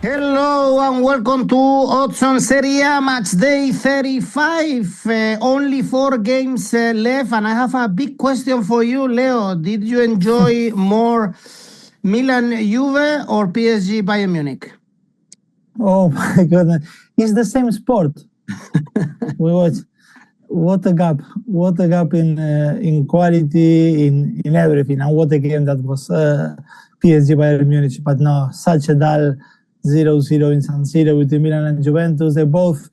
Hello and welcome to Odds on Serie A Matchday 35. Only 4 games left, and I have a big question for you, Leo. Did you enjoy more Milan Juve or PSG Bayern Munich? Oh my goodness, it's the same sport. We watch. What a gap! What a gap in quality, in everything, and what a game that was PSG Bayern Munich. But no, such a dull 0-0 in San Siro between Milan and Juventus. They both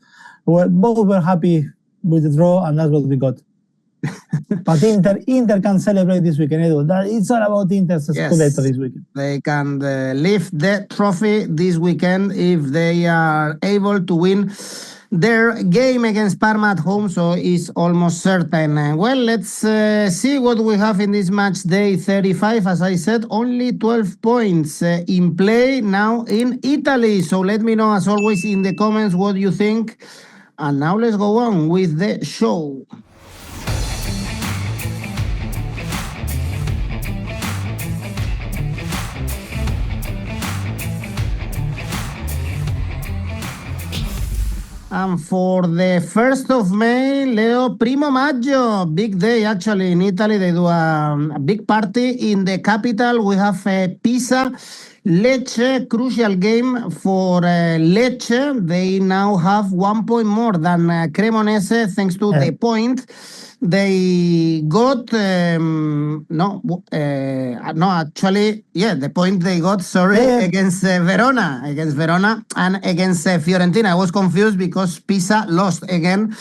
were happy with the draw, and that's what we got. But Inter can celebrate this weekend, Edu. It's all about Inter's Scudetto this weekend. They can lift the trophy this weekend if they are able to win their game against Parma at home, so it's almost certain. Well, let's see what we have in this match day 35. As I said, only 12 points in play now in Italy. So let me know, as always, in the comments what you think. And now let's go on with the show. And for the 1st of May, Leo, Primo Maggio, big day actually in Italy. They do a big party in the capital. We have Pisa, Lecce, crucial game for Lecce. They now have 1 point more than Cremonese thanks to the point they got. The point they got, against Verona, and against Fiorentina. I was confused because Pisa lost again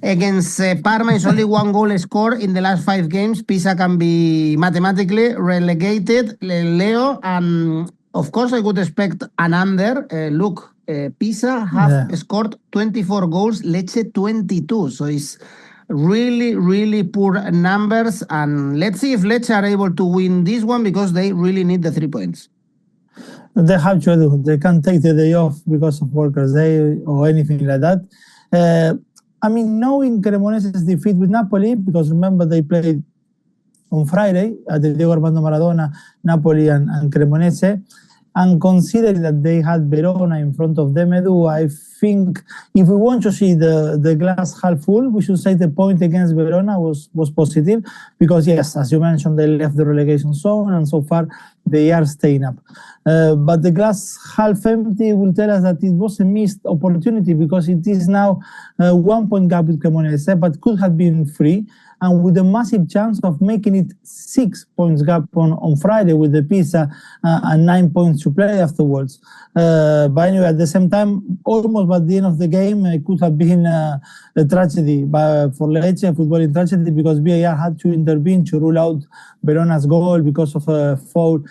against Parma. It's only 1 goal scored in the last 5 games. Pisa can be mathematically relegated, Leo, and of course I would expect an under. Look, Pisa have scored 24 goals, Lecce 22, so it's really poor numbers, and let's see if Lecce are able to win this one because they really need the 3 points. They have to do. They can't take the day off because of Workers' Day or anything like that. Knowing Cremonese's defeat with Napoli, because remember they played on Friday at the Diego Armando Maradona, Napoli and Cremonese, and considering that they had Verona in front of them, Edu, I think if we want to see the glass half full, we should say the point against Verona was positive, because yes, as you mentioned, they left the relegation zone and so far they are staying up. But the glass half empty will tell us that it was a missed opportunity, because it is now 1 point gap with Cremonese, but could have been 3. And with a massive chance of making it 6 points gap on Friday with the Pisa and 9 points to play afterwards. But anyway, at the same time, almost by the end of the game, it could have been a tragedy for Lecce, footballing tragedy, because VAR had to intervene to rule out Verona's goal because of a foul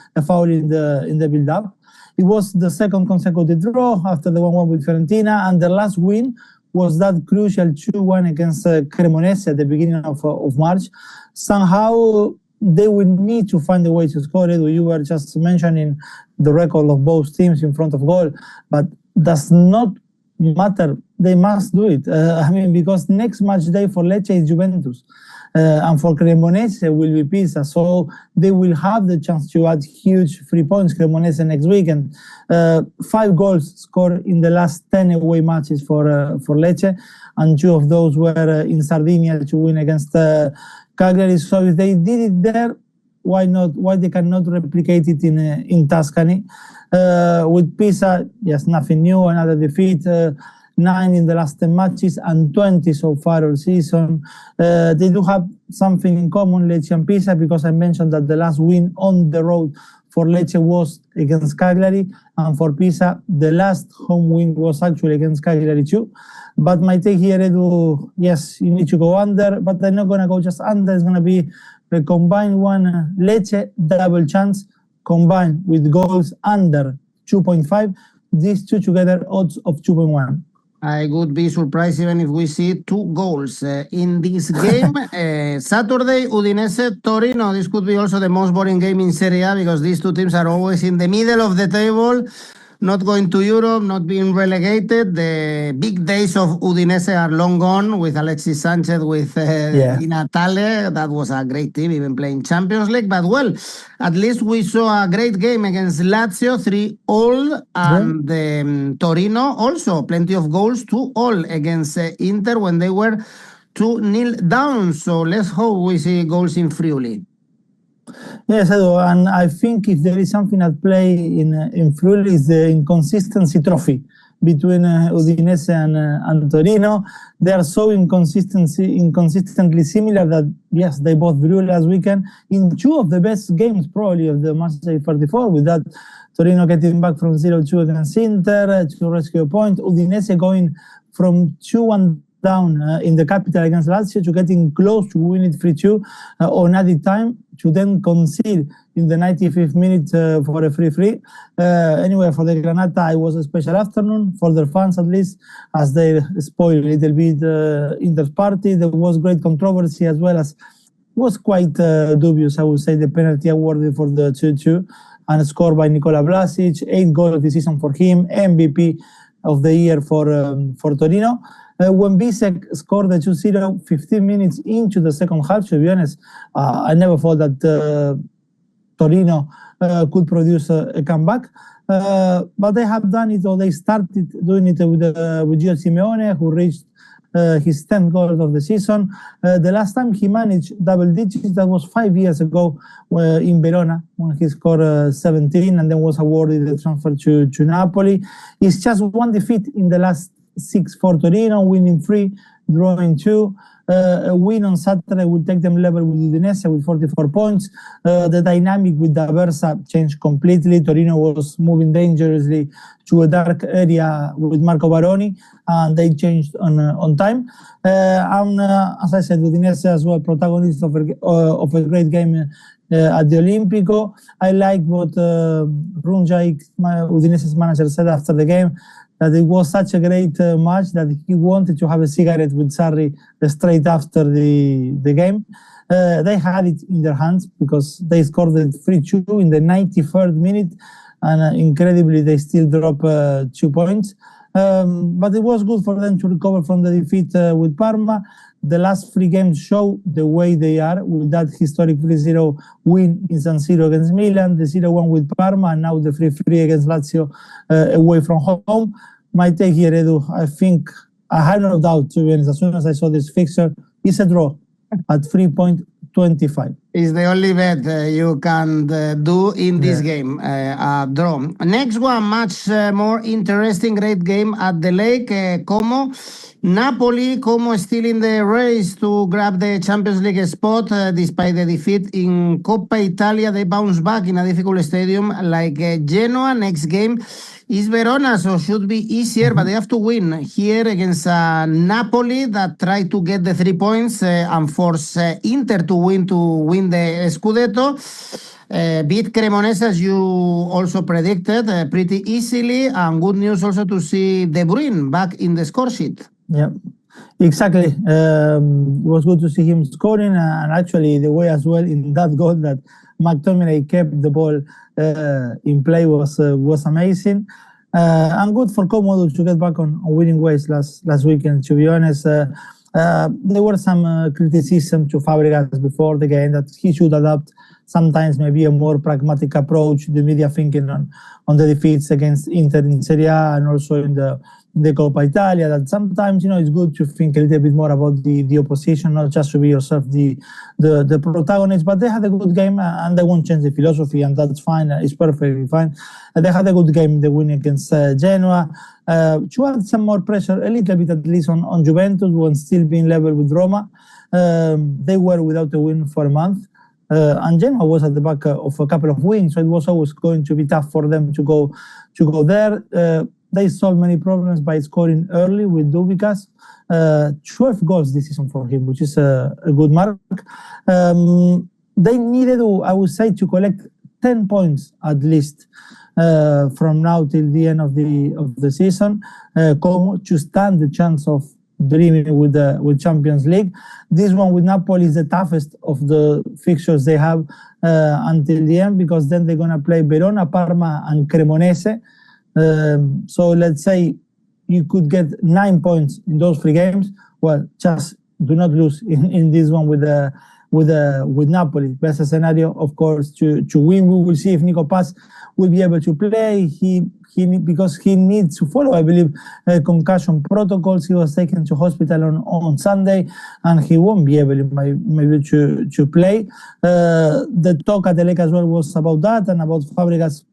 in the build-up. It was the 2nd consecutive draw after the 1-1 with Fiorentina, and the last win was that crucial 2-1 against Cremonese at the beginning of March. Somehow they will need to find a way to score it. You were just mentioning the record of both teams in front of goal, but does not matter. They must do it. Because next match day for Lecce is Juventus. And for Cremonese will be Pisa, so they will have the chance to add huge 3 points. Cremonese next weekend, 5 goals scored in the last 10 away matches for Lecce, and 2 of those were in Sardinia to win against Cagliari. So if they did it there, why not? Why they cannot replicate it in Tuscany? With Pisa, yes, nothing new. Another defeat. 9 in the last 10 matches and 20 so far all season. They do have something in common, Lecce and Pisa, because I mentioned that the last win on the road for Lecce was against Cagliari, and for Pisa, the last home win was actually against Cagliari too. But my take here, Edu, yes, you need to go under, but I'm not going to go just under. It's going to be the combined one, Lecce double chance, combined with goals under 2.5. These two together, odds of 2.1. I would be surprised even if we see 2 goals in this game. Saturday, Udinese, Torino. This could be also the most boring game in Serie A, because these 2 teams are always in the middle of the table. not going to Europe, not being relegated. The big days of Udinese are long gone with Alexis Sanchez, with Di Natale. That was a great team, even playing Champions League. But well, at least we saw a great game against Lazio, 3-all, and Torino also plenty of goals, 2-all against Inter when they were 2-0 down. So let's hope we see goals in Friuli. Yes, Edu, and I think if there is something at play in Friuli is the inconsistency trophy between Udinese and Torino. They are so inconsistently similar that, yes, they both drew last weekend in two of the best games probably of the Matchday 34, with that Torino getting back from 0-2 against Inter to rescue a point. Udinese going from 2-1 down in the capital against Lazio to getting close to win it 3-2 on added time, to then concede in the 95th minute for a 3-3. Anyway, for the Granata, it was a special afternoon for their fans, at least, as they spoiled a little bit Inter's party. There was great controversy, as well as was quite dubious, I would say, the penalty awarded for the 2-2 and scored by Nikola Vlasic, 8th goal of the season for him, MVP of the year for Torino. When 𝗀𝗵𝐾𝐿 scored the 2-0 15 minutes into the second half, to be honest, I never thought that Torino could produce a comeback. But they have done it, or they started doing it with Gio Simeone, who reached his 10th goal of the season. The last time he managed double digits, that was 5 years ago in Verona, when he scored 17 and then was awarded the transfer to Napoli. It's just one defeat in the last 6 for Torino, winning 3, drawing 2. A win on Saturday will take them level with Udinese with 44 points. The dynamic with 𝗀𝗏𝗏 changed completely. Torino was moving dangerously to a dark area with Marco Baroni, and they changed on time. As I said, Udinese as well, protagonist of a great game at the Olimpico. I like what 𝗀𝗏𝗏𝗀𝗏𝗏𝗀, Udinese's manager, said after the game, that it was such a great match that he wanted to have a cigarette with Sarri straight after the game. They had it in their hands because they scored the 3-2 in the 93rd minute, and incredibly they still drop 2 points. But it was good for them to recover from the defeat with Parma. The last 3 games show the way they are, with that historic 3-0 win in San Siro against Milan, the 0-1 with Parma, and now the 3-3 against Lazio away from home. My take here, Edu, I think, I had no doubt, to be honest, as soon as I saw this fixture, it's a draw at 3.25. Is the only bet you can do in this game, a draw. Next one, much more interesting, great game at the Lake Como. Napoli, Como still in the race to grab the Champions League spot despite the defeat in Coppa Italia. They bounce back in a difficult stadium like Genoa. Next game is Verona, so should be easier, but they have to win here against Napoli that try to get the 3 points and force Inter to win the Scudetto. Beat Cremonese, as you also predicted, pretty easily, and good news also to see De Bruyne back in the score sheet. Yeah, exactly. It was good to see him scoring, and actually the way as well in that goal that 𝐿𝐿𝐴 kept the ball in play was amazing. And good for 𝐭𝐿𝐴 to get back on winning ways last weekend, to be honest. There were some criticism to Fabregas before the game that he should adopt sometimes maybe a more pragmatic approach, the media thinking on the defeats against Inter in Serie A and also in the Coppa Italia, that sometimes, it's good to think a little bit more about the opposition, not just to be yourself the protagonist. But they had a good game, and they won't change the philosophy, and that's fine. It's perfectly fine. They had a good game, the win against Genoa. To add some more pressure, a little bit at least on Juventus, when still being level with Roma. They were without a win for a month. And Genoa was at the back of a couple of wins, so it was always going to be tough for them to go there. They solved many problems by scoring early with 𝗀𝗏𝗏𝗀𝗏𝗏. 12 goals this season for him, which is a good mark. They needed, I would say, to collect 10 points at least from now till the end of the season, to stand the chance of dreaming with Champions League. This one with Napoli is the toughest of the fixtures they have until the end, because then they're going to play Verona, Parma and Cremonese. So let's say you could get 9 points in those 3 games. Well, just do not lose in this one with Napoli. Best scenario, of course, to win. We will see if 𝐻𝐞𝐿 will be able to play. Because he needs to follow, I believe, concussion protocols. He was taken to hospital on Sunday, and he won't be able maybe to play. The talk at the Lecce as well was about that and about Fabregas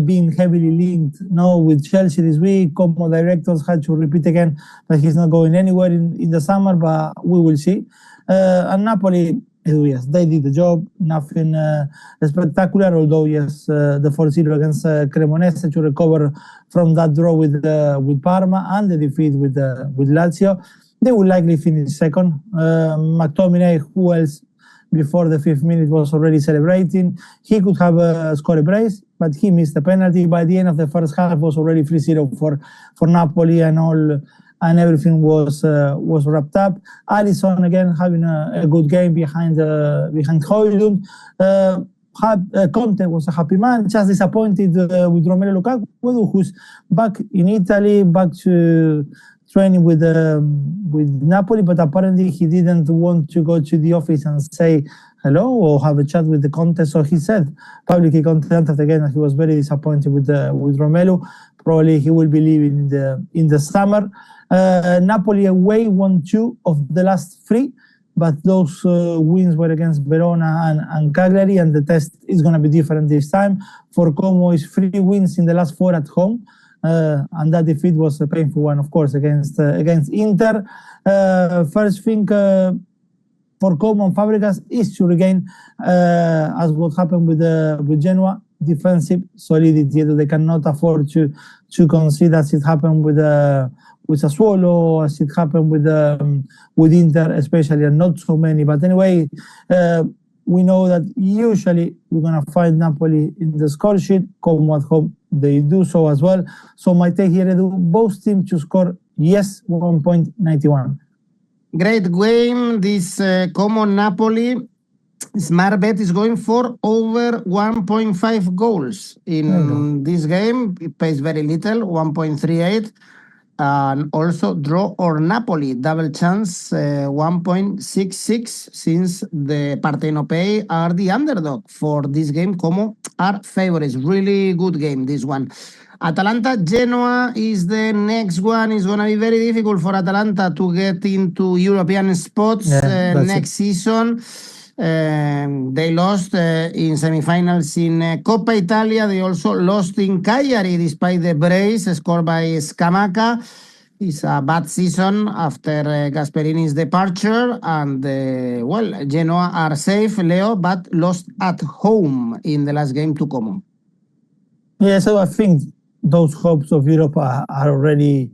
being heavily linked with Chelsea this week. 𝐿𝐵𝐵 directors had to repeat again that he's not going anywhere in the summer, but we will see. And Napoli, yes, they did the job. Nothing spectacular, although yes, the 4-0 against Cremonese to recover from that draw with Parma and the defeat with Lazio. They will likely finish second. 𝐿𝐵𝐵𝗀, who else before the 5th minute was already celebrating. He could have scored a brace, but he missed the penalty. By the end of the first half, was already 3-0 for Napoli, and everything was wrapped up. Alisson again having a good game behind 𝐬𝐭𝐚𝐲. Conte was a happy man, just disappointed with Romelu Lukaku, who's back in Italy, back to training with Napoli, but apparently he didn't want to go to the office and say hello or have a chat with the Conte. So he said publicly after the game that he was very disappointed with Romelu. Probably he will be leaving in the summer. Napoli away won 2 of the last 3, but those wins were against Verona and Cagliari, and the test is going to be different this time. For 𝐿𝐵𝐴 is 3 wins in the last 4 at home. And that defeat was a painful one, of course, against Inter. First thing for 𝐿𝐵𝐴 and Fabregas is to regain, as what happened with Genoa, defensive solidity. They cannot afford to concede as it happened with Sassuolo, as it happened with Inter, especially, and not so many. But anyway, we know that usually we're going to find Napoli in the score sheet. 𝐿𝐵𝐴 at home, they do so as well. So my take here, Edu, both teams to score, yes, 1.91. Great game. This 𝐿𝐵𝐴 Napoli smart bet is going for over 1.5 goals in this game. It pays very little, 1.38. And also draw or Napoli, double chance, 1.66, since the Partenopei are the underdog for this game. 𝐿𝐵𝐴 are favorites. Really good game, this one. Atalanta Genoa is the next one. It's going to be very difficult for Atalanta to get into European spots next season. They lost in semifinals in Coppa Italia. They also lost in Cagliari despite the brace scored by Scamacca. It's a bad season after Gasperini's departure, and Genoa are safe, Leo, but lost at home in the last game to 𝐿𝐵𝐴. Yeah, so I think those hopes of Europe are already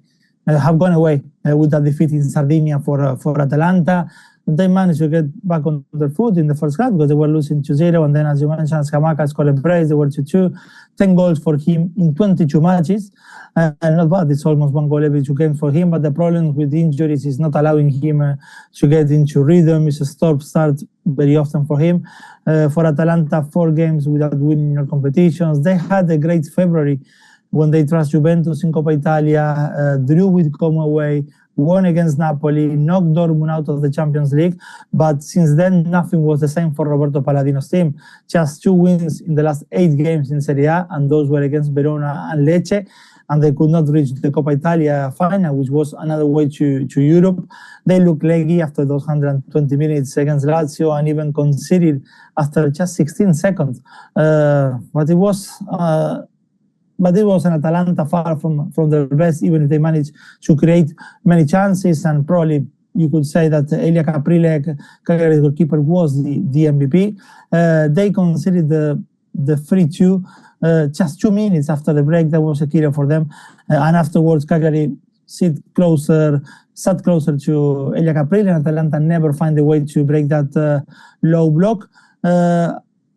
have gone away with that defeat in Sardinia for Atalanta. They managed to get back on their foot in the first half because they were losing 2-0, and then, as you mentioned, Scamacca scored a brace. They were 2-2, 10 goals for him in 22 matches. And not bad, it's almost 1 goal every 2 games for him, but the problem with injuries is not allowing him to get into rhythm. It's a stop-start very often for him. For Atalanta, 4 games without winning your competitions. They had a great February when they trashed Juventus in Coppa Italia, drew with 𝐿𝐵𝐴 away, won against Napoli, knocked Dortmund out of the Champions League, but since then nothing was the same for Roberto Palladino's team. Just 2 wins in the last 8 games in Serie A, and those were against Verona and Lecce, and they could not reach the Coppa Italia final, which was another way to Europe. They looked leggy after those 120 minutes against Lazio, and even conceded after just 16 seconds. But it was an Atalanta far from their best, even if they managed to create many chances. And probably you could say that Elia Caprile, Cagliari's goalkeeper, was the MVP. They conceded the 3-2 just 2 minutes after the break. That was a killer for them. And afterwards, Cagliari sat closer to Elia Caprile, and Atalanta never find a way to break that low block.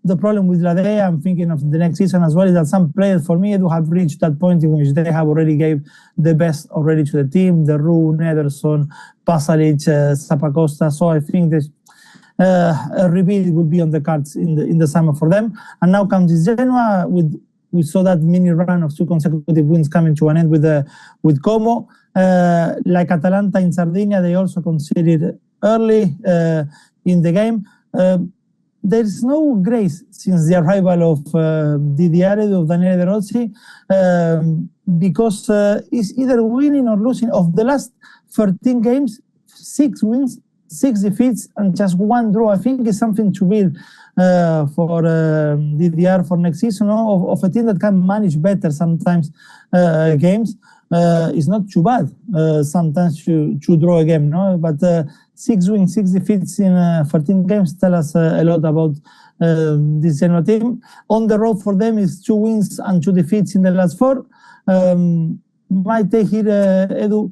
The problem with 𝐵𝐴, I'm thinking of the next season as well, is that some players for me do have reached that point in which they have already gave the best already to the team. The Roon, Ederson, Pasalic, Zappacosta. So I think this a rebuild would be on the cards in the summer for them. And now comes Genoa with we saw that mini run of 2 consecutive wins coming to an end with 𝐿𝐭𝐵E. Like Atalanta in Sardinia, they also conceded early in the game. There is no grace since the arrival of Daniele De Rossi, because it's either winning or losing. Of the last 13 games, 6 wins, 6 defeats, and just 1 draw. I think it's something to build for DDR for next season, of a team that can manage better sometimes games. It's not too bad sometimes to draw a game, no? But 6 wins, 6 defeats in 13 games tell us a lot about this Genoa team. On the road for them is 2 wins and 2 defeats in the last 4. My take here, Edu,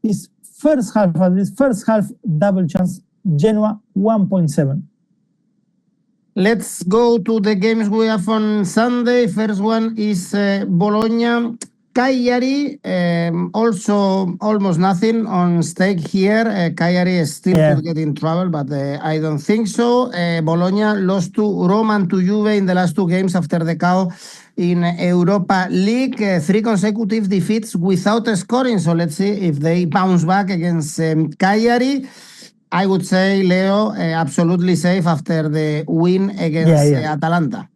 is first half double chance, Genoa 1.7. Let's go to the games we have on Sunday. First one is Bologna. Cagliari, also almost nothing on stake here. Cagliari is still could get in trouble, but I don't think so. Bologna lost to Roma and to Juve in the last 2 games after the KO in Europa League. 3 consecutive defeats without scoring, so let's see if they bounce back against Cagliari. I would say, Leo, absolutely safe after the win against Atalanta.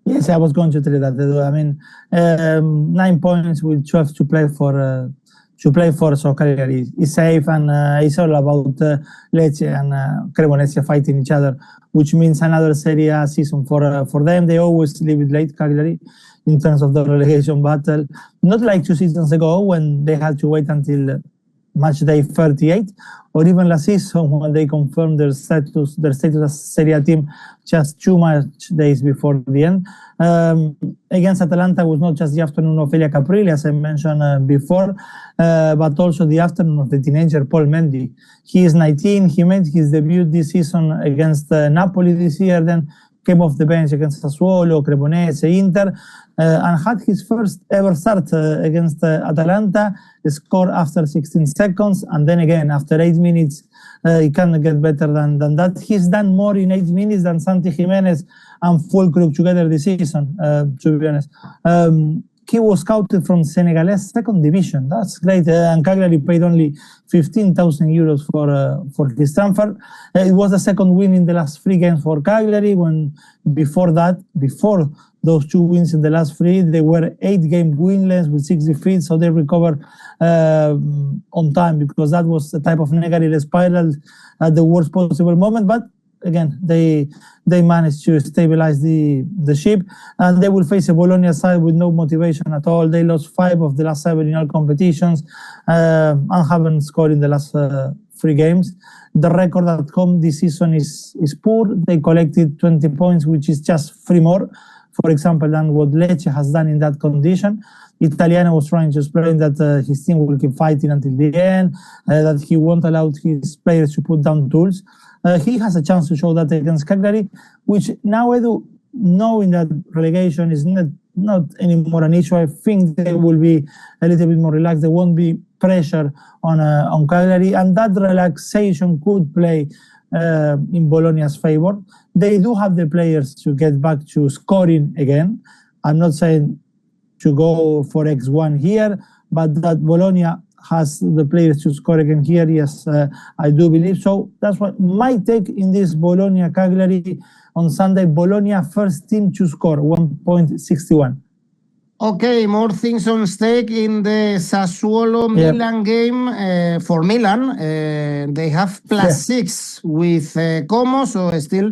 Yes, I was going to tell you that. I mean, 9 points with 12 to play for. So Cagliari is safe, and it's all about Lecce and Cremonese fighting each other, which means another Serie A season for them. They always leave it late, Cagliari, in terms of the relegation battle. Not like 2 seasons ago when they had to wait until Matchday 38, or even last season when they confirmed their status as Serie A team just 2 match days before the end. Against Atalanta was not just the afternoon of Elia Caprilli, as I mentioned before, but also the afternoon of the teenager Paul Mendy. He is 19. He made his debut this season against Napoli this year, then came off the bench against Sassuolo, Cremonese, Inter, and had his first ever start against Atalanta, scored after 16 seconds, and then again after 8 minutes. He cannot get better than that. He's done more in 8 minutes than Santi Jimenez and 𝗀𝗏𝗀𝗀 together this season, to be honest. He was scouted from Senegalese 2nd division. That's great. And Cagliari paid only 15,000 euros for his transfer. It was the 2nd win in the last 3 games for Cagliari, when before those 2 wins in the last 3, they were 8-game winless with 6 defeats, so they recovered on time, because that was the type of negative spiral at the worst possible moment. But again, they managed to stabilize the ship, and they will face a Bologna side with no motivation at all. They lost 5 of the last 7 in all competitions, and haven't scored in the last 3 games. The record at home this season is poor. They collected 20 points, which is just 3 more, for example, than what Lecce has done in that condition. Italiano was trying to explain that his team will keep fighting until the end, that he won't allow his players to put down tools. He has a chance to show that against Cagliari, which now, Edu, knowing that relegation is not anymore an issue, I think they will be a little bit more relaxed. There won't be pressure on Cagliari, and that relaxation could play in Bologna's favor. They do have the players to get back to scoring again. I'm not saying to go for X1 here, but that Bologna has the players to score again here, yes, I do believe so. That's what my take in this Bologna-Cagliari on Sunday. Bologna first team to score, 1.61. Okay, more things on stake in the Sassuolo-Milan game. For Milan, they have +6 with 𝐿𝐭𝐵E, so still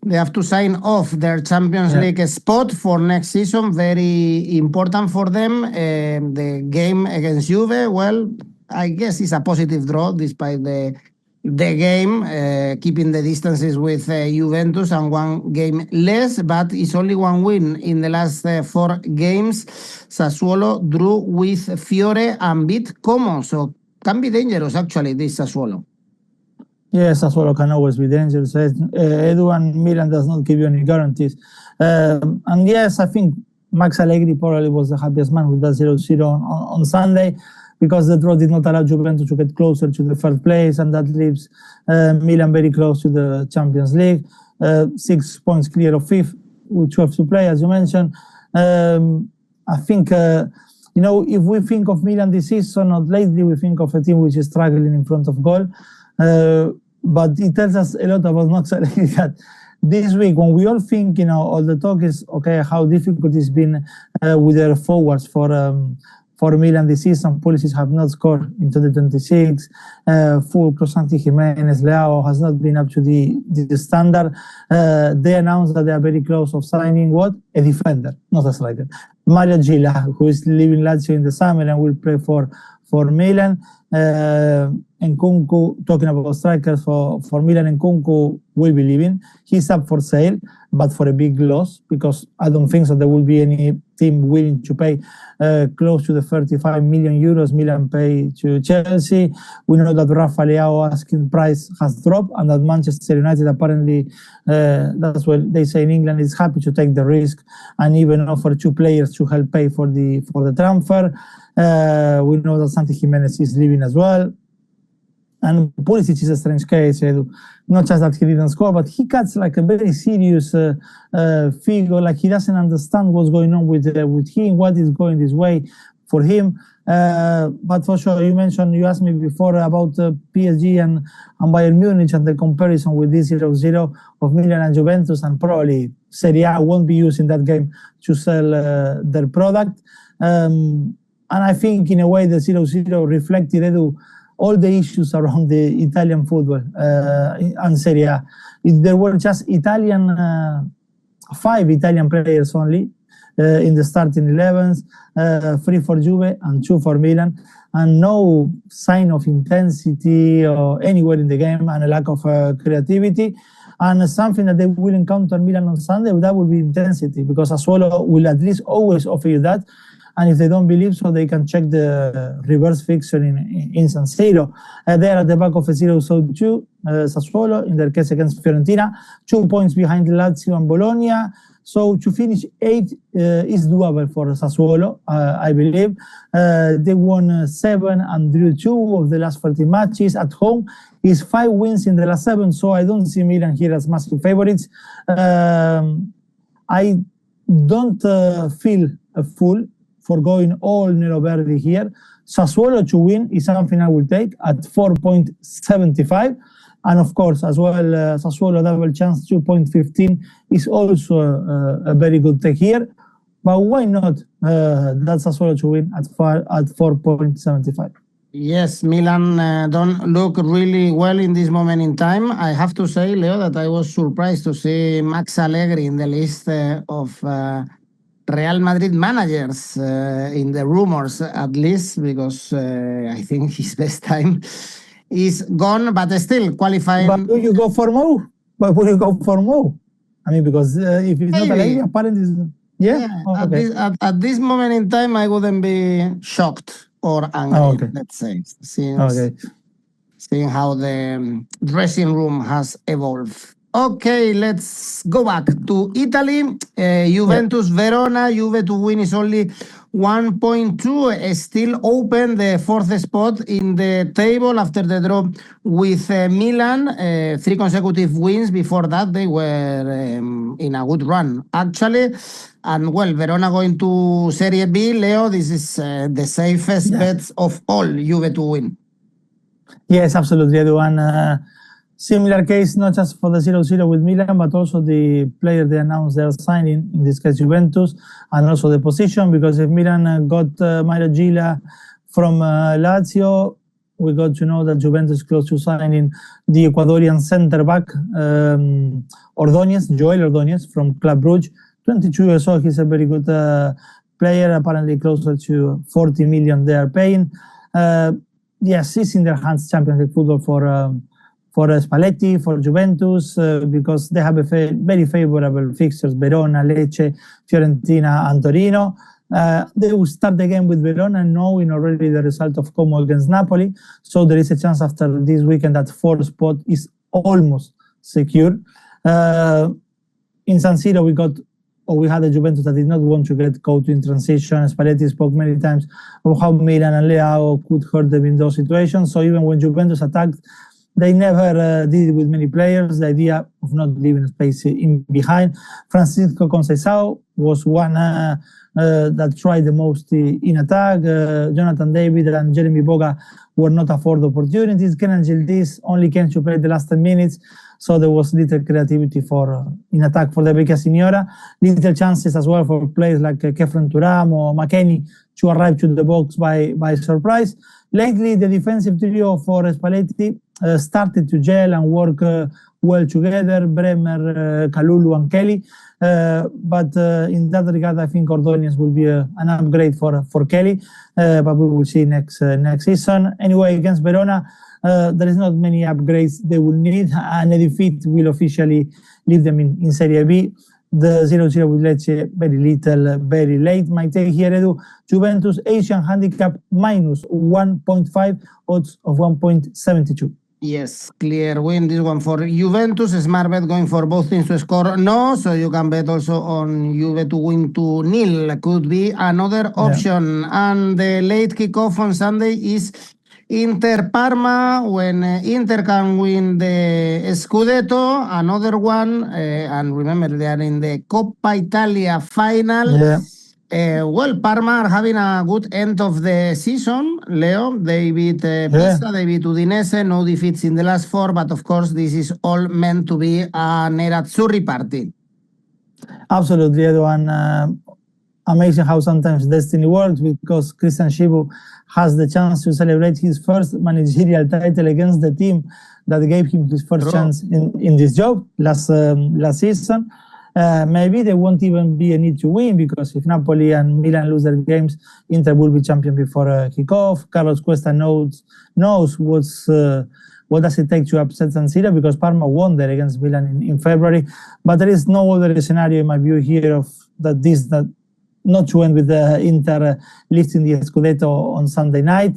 they have to sign off their Champions League spot for next season. Very important for them. The game against Juve, well, I guess it's a positive draw despite the game, keeping the distances with Juventus and 1 game less, but it's only 1 win in the last 4 games. Sassuolo drew with Fiore and beat 𝐿𝐭𝐵E, so can be dangerous actually, this Sassuolo. Yes, Sassuolo can always be dangerous. Edu, and Milan does not give you any guarantees. And yes, I think Max Allegri probably was the happiest man with that 0-0 on Sunday, because the draw did not allow Juventus to get closer to the 3rd place, and that leaves Milan very close to the Champions League. 6 points clear of 5th with 12 to play, as you mentioned. I think, if we think of Milan this season, not lately, we think of a team which is struggling in front of goal. But it tells us a lot about 𝐻𝐿𝐴 that this week, when we all think, all the talk is, okay, how difficult it's been with their forwards for Milan this season. Pulisic have not scored in 2026. Full 𝐋𝐞𝐭 Jimenez, Leao has not been up to the standard. They announced that they are very close of signing what? A defender, not a striker. Mario 𝐬𝐭𝐵, who is leaving Lazio in the summer and will play for Milan. 𝗀𝐿𝐴, talking about strikers for Milan, 𝗀𝐿𝐴 will be leaving. He's up for sale, but for a big loss, because I don't think that there will be any team willing to pay close to the 35 million euros Milan pay to Chelsea. We know that Rafa Leao asking price has dropped, and that Manchester United apparently, that's what they say in England, is happy to take the risk and even offer 2 players to help pay for the transfer. We know that Santi Jimenez is leaving as well. And Pulisic is a strange case, Edu. Not just that he didn't score, but he cuts like a very serious figure, like he doesn't understand what's going on with him, what is going this way for him. But for sure, you asked me before about PSG and Bayern Munich and the comparison with this 0-0 of Milan and Juventus, and probably Serie A won't be using that game to sell their product. And I think in a way the 0-0 reflected, Edu, all the issues around the Italian football and Serie A. There were just 5 Italian players only in the starting 11s, 3 for Juve and 2 for Milan, and no sign of intensity or anywhere in the game, and a lack of creativity. And something that they will encounter Milan on Sunday, that will be intensity, because Sassuolo will at least always offer you that. And if they don't believe so, they can check the reverse fixture in San Siro. They're at the back of a 0-2 Sassuolo, in their case against Fiorentina, 2 points behind Lazio and Bologna. So to finish 8 is doable for Sassuolo, I believe. They won 7 and drew 2 of the last 14 matches. At home is 5 wins in the last 7, so I don't see Milan here as massive favorites. I don't feel a fool for going all Nero Verde here. Sassuolo to win is something I will take at 4.75. And of course, as well, Sassuolo double chance 2.15 is also a very good take here. But why not that Sassuolo to win at 4.75? Yes, Milan don't look really well in this moment in time. I have to say, Leo, that I was surprised to see Max Allegri in the list of Real Madrid managers in the rumors, at least, because I think his best time is gone, but still qualifying. But will you go for Mo? But will you go for Mo? I mean, because if it's not Allegri, apparently, yeah. Oh, okay. At this moment in time, I wouldn't be shocked or angry, let's say, seeing how the dressing room has evolved. Okay, let's go back to Italy. Juventus, Verona. Juve to win is only 1.2. Still open the 4th spot in the table after the draw with Milan. 3 consecutive wins. Before that, they were in a good run, actually. And well, Verona going to Serie B. Leo, this is the safest bet of all, Juve to win. Yes, absolutely, Edu. Similar case, not just for the 0-0 with Milan, but also the player they announced they're signing, in this case Juventus, and also the position, because if Milan got Mario 𝐬𝐿𝐴 from Lazio, we got to know that Juventus close to signing the Ecuadorian centre-back, Joel Ordóñez from Club Brugge, 22 years old. He's a very good player, apparently closer to 40 million they are paying. Yes, it's in their hands, Champions League football for Spalletti, for Juventus, because they have a very favorable fixtures: Verona, Lecce, Fiorentina, and Torino. They will start the game with Verona, knowing already the result of Como against Napoli. So there is a chance after this weekend that 4th spot is almost secure. In San Siro, we had a Juventus that did not want to get caught in transition. Spalletti spoke many times of how Milan and Leao could hurt them in those situations. So even when Juventus attacked, They never did it with many players. The idea of not leaving space in behind. Francisco 𝐻𝐿𝐴 was one that tried the most in attack. Jonathan David and Jeremy Boga were not afforded opportunities. 𝐿𝐴𝐴 only came to play the last 10 minutes, so there was little creativity in attack for the 𝗵𝗵𝐾𝐿𝐴. Little chances as well for players like Kefren Turam or McKennie to arrive to the box by surprise. Lately, the defensive trio for Spalletti started to gel and work well together, Bremer, Kalulu and Kelly. But in that regard, I think Ordóñez will be an upgrade for Kelly, but we will see next season. Anyway, against Verona, there is not many upgrades they will need, and a defeat will officially leave them in Serie B. The 0-0 with Lecce, very little, very late. My take here, Edu, Juventus Asian handicap minus 1.5, odds of 1.72. Yes, clear win, this one for Juventus. Smart bet going for both teams to score no, so you can bet also on Juve to win 2-0. Could be another option. Yeah. And the late kickoff on Sunday is Inter Parma, when Inter can win the Scudetto, another one, and remember they are in the Coppa Italia final. Yeah. Well, Parma are having a good end of the season, Leo. They beat Pisa, they beat Udinese, no defeats in the last 4, but of course this is all meant to be a Nerazzurri party. Absolutely, Edu, amazing how sometimes destiny works, because Christian 𝐭𝐿𝐴 has the chance to celebrate his first managerial title against the team that gave him his first chance in this job last season. Maybe there won't even be a need to win, because if Napoli and Milan lose their games, Inter will be champion before kickoff. Carlos Cuesta knows what does it take to upset San Siro, because Parma won there against Milan in February. But there is no other scenario, in my view, here of that not to end with the Inter lifting the Scudetto on Sunday night.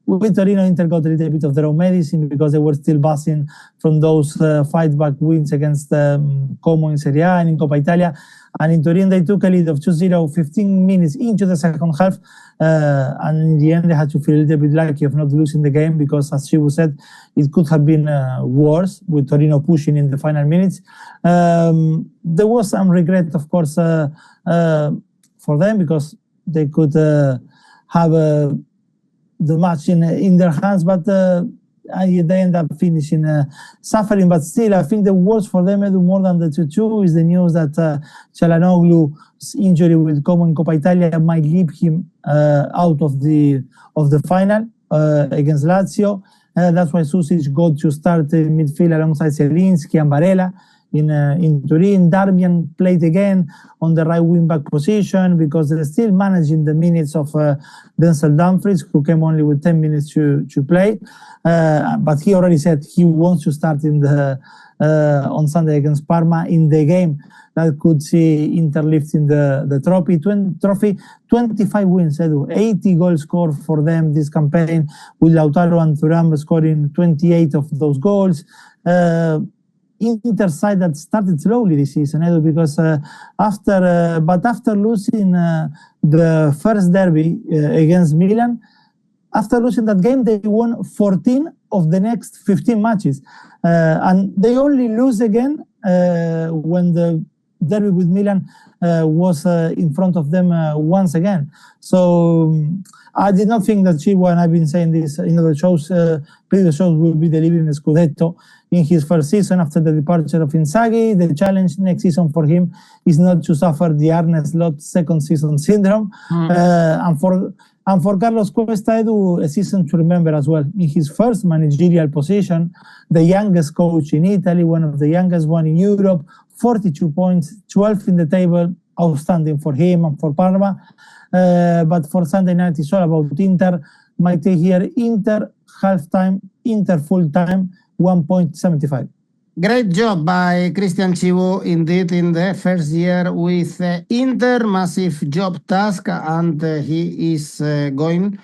With Torino, Inter got a little bit of their own medicine, because they were still buzzing from those fight-back wins against Como in Serie A and in Coppa Italia. And in Torino, they took a lead of 2-0 15 minutes into the second half. And in the end, they had to feel a little bit lucky of not losing the game, because, as Chibu said, it could have been worse, with Torino pushing in the final minutes. There was some regret, of course, for them, because they could have the match in their hands, but they end up finishing suffering. But still, I think the worst for them, Edu, more than the 2-2, is the news that 𝐵𝗚𝗏's injury with Como in Coppa Italia might leave him out of the final against Lazio. That's why Susic got to start in midfield alongside Zielinski and Barella in Turin. Darmian played again on the right wing-back position, because they're still managing the minutes of Denzel Dumfries, who came only with 10 minutes to play. But he already said he wants to start on Sunday against Parma, in the game that could see Inter lifting the trophy. 25 wins, Edu. 80 goals scored for them this campaign, with Lautaro and Thuram scoring 28 of those goals. Inter side that started slowly this season, Edu, because after losing the first derby against Milan, after losing that game, they won 14 of the next 15 matches. And they only lose again when the derby with Milan was in front of them once again. So I did not think that Chibu, and I've been saying this in other shows, previous shows, will be delivering the Scudetto in his first season after the departure of Inzaghi. The challenge next season for him is not to suffer the Arne Slot second season syndrome. And for Carlos Cuesta, Edu, a season to remember as well. In his first managerial position, the youngest coach in Italy, one of the youngest one in Europe, 42 points, 12th in the table, outstanding for him and for Parma. But for Sunday night, it's all about Inter. My take here, Inter halftime, Inter full-time, 1.75. Great job by Christian 𝐭𝐶 indeed in the first year with Inter. Massive job task, and he is going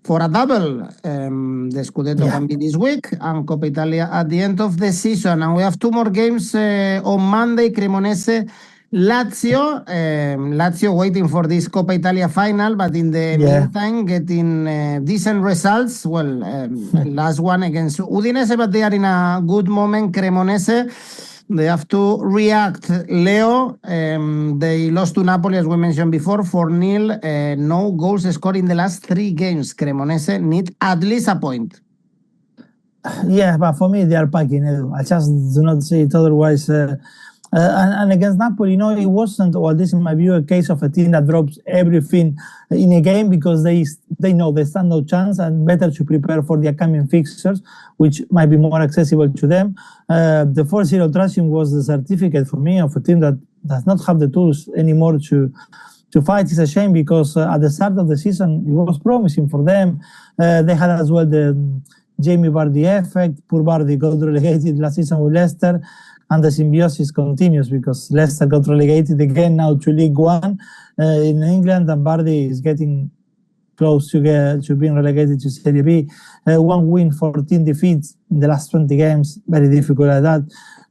for a double. The Scudetto can be this week, and Coppa Italia at the end of the season. And we have 2 more games on Monday. Cremonese Lazio waiting for this Coppa Italia final, but in the meantime getting decent results. Well, last one against Udinese, but they are in a good moment. Cremonese, they have to react. Leo, they lost to Napoli, as we mentioned before, 4-0. No goals scored in the last 3 games. Cremonese need at least a point. Yeah, but for me, they are packing, Edu. I just do not see it otherwise. And against Napoli, it wasn't, or at least in my view, a case of a team that drops everything in a game because they know they stand no chance and better to prepare for the upcoming fixtures, which might be more accessible to them. The 4-0 thrashing was the certificate for me of a team that does not have the tools anymore to fight. It's a shame because at the start of the season, it was promising for them. They had as well the Jamie Vardy effect. Poor Vardy got relegated last season with Leicester. And the symbiosis continues because Leicester got relegated again now to League One in England, and Vardy is getting close to being relegated to Serie B. 1 win, 14 defeats in the last 20 games. Very difficult at that.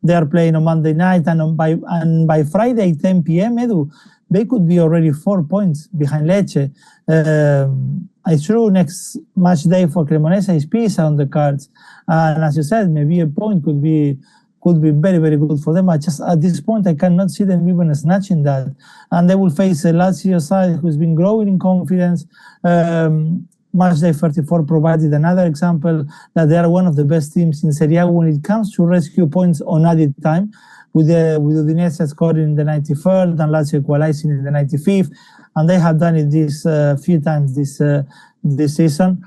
They are playing on Monday night, and by Friday, 10 p.m., Edu, they could be already 4 points behind Lecce. It's true, next match day for Cremonese is Pisa on the cards. And as you said, maybe a point could be very, very good for them. Just at this point, I cannot see them even snatching that. And they will face a Lazio side who's been growing in confidence. Matchday 34 provided another example that they are one of the best teams in Serie A when it comes to rescue points on added time, with Udinese scoring in the 93rd and Lazio equalizing in the 95th. And they have done it this few times this season.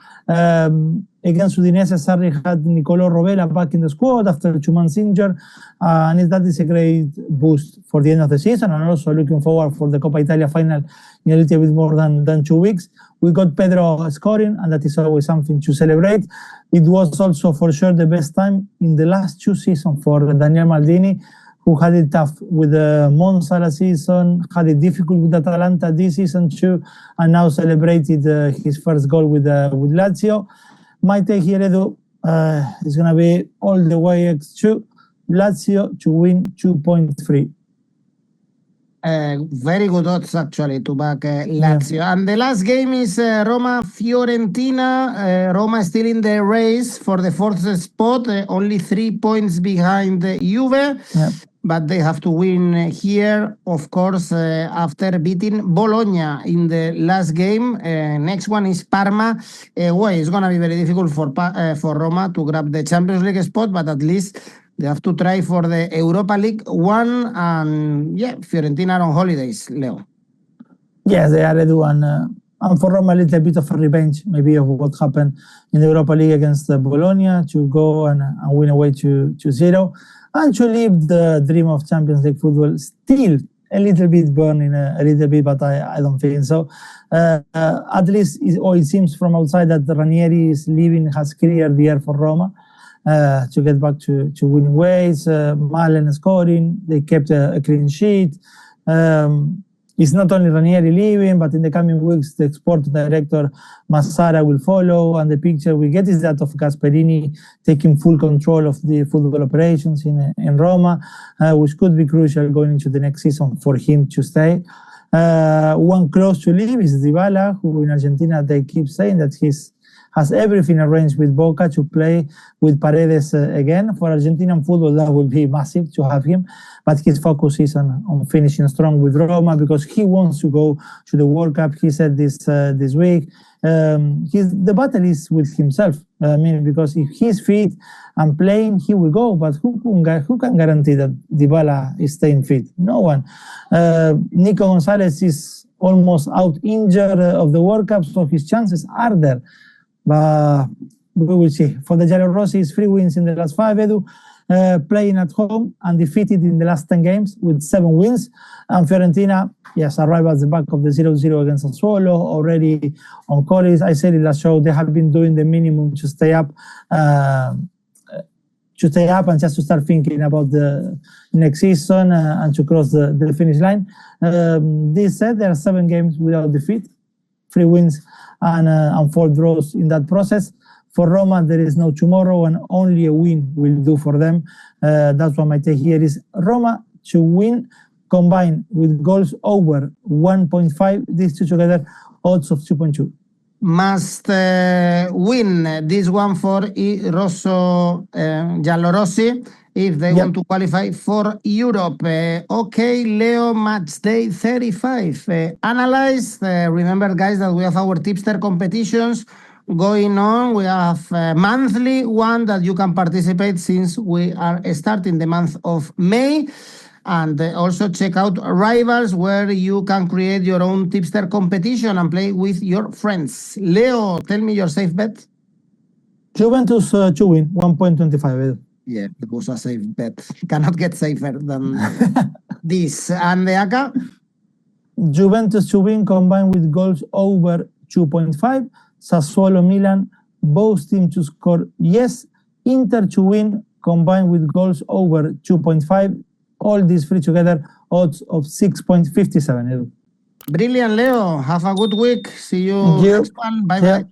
Against Udinese, Sarri had Niccolò Rovella back in the squad after 2 months injured, and that is a great boost for the end of the season, and also looking forward for the Coppa Italia final in a little bit more than 2 weeks. We got Pedro scoring, and that is always something to celebrate. It was also for sure the best time in the last 2 seasons for Daniel Maldini, who had it tough with the Monza last season, had it difficult with Atalanta this season too, and now celebrated his first goal with Lazio. My take here, Edu, is going to be all the way 𝐿2, Lazio to win 2.3. Very good odds, actually, to back Lazio. Yeah. And the last game is Roma-Fiorentina. Roma is still in the race for the 4th spot, only 3 points behind Juve. Yeah. But they have to win here, of course, after beating Bologna in the last game. Next one is Parma. It's going to be very difficult for Roma to grab the Champions League spot, but at least they have to try for the Europa League 1. And Fiorentina on holidays, Leo. Yes, they are Edu, and for Roma a little bit of a revenge maybe of what happened in the Europa League against Bologna, to go and win away to 0. And to leave the dream of Champions League football still a little bit burning, a little bit, but I don't think so. At least, it seems from outside that Ranieri is leaving, has cleared the air for Roma to get back to winning ways. Malen scoring, they kept a clean sheet. It's not only Ranieri leaving, but in the coming weeks, the sport director Massara will follow, and the picture we get is that of Gasperini taking full control of the football operations in Roma, which could be crucial going into the next season for him to stay. One close to leave is 𝐵𝗵𝗏, who in Argentina they keep saying that has everything arranged with Boca to play with Paredes again. For Argentinian football, that will be massive to have him. But his focus is on finishing strong with Roma because he wants to go to the World Cup. He said this week. The battle is with himself. Because if he's fit and playing, he will go. But who can guarantee that 𝐵𝗵𝗏 is staying fit? No one. Nico Gonzalez is almost out injured of the World Cup, so his chances are there. But we will see. For the Giallorossi, 3 wins in the last 5, Edu. Playing at home, undefeated in the last 10 games with 7 wins. And Fiorentina, arrived at the back of the 0-0 against Sassuolo, already on qualies. I said in last show, they have been doing the minimum to stay up. And just to start thinking about the next season and to cross the finish line. This said, there are 7 games without defeat, 3 wins and 4 draws in that process. For Roma, there is no tomorrow, and only a win will do for them. That's what my take here is Roma to win combined with goals over 1.5. These two together, odds of 2.2. Must win this one for I Rosso Giallorossi if they want to qualify for Europe. Okay, Leo, match day 35. Analyzed. Remember, guys, that we have our tipster competitions going on. We have a monthly one that you can participate since we are starting the month of May. And also check out Rivals, where you can create your own tipster competition and play with your friends. Leo, tell me your safe bet. Juventus to win, 1.25. Yeah, it was a safe bet. Cannot get safer than this. And the ACCA? Juventus to win combined with goals over 2.5. Sassuolo, Milan, both teams to score yes. Inter to win combined with goals over 2.5. All these three together, odds of 6.57. Brilliant, Leo. Have a good week. See you next one. Bye-bye.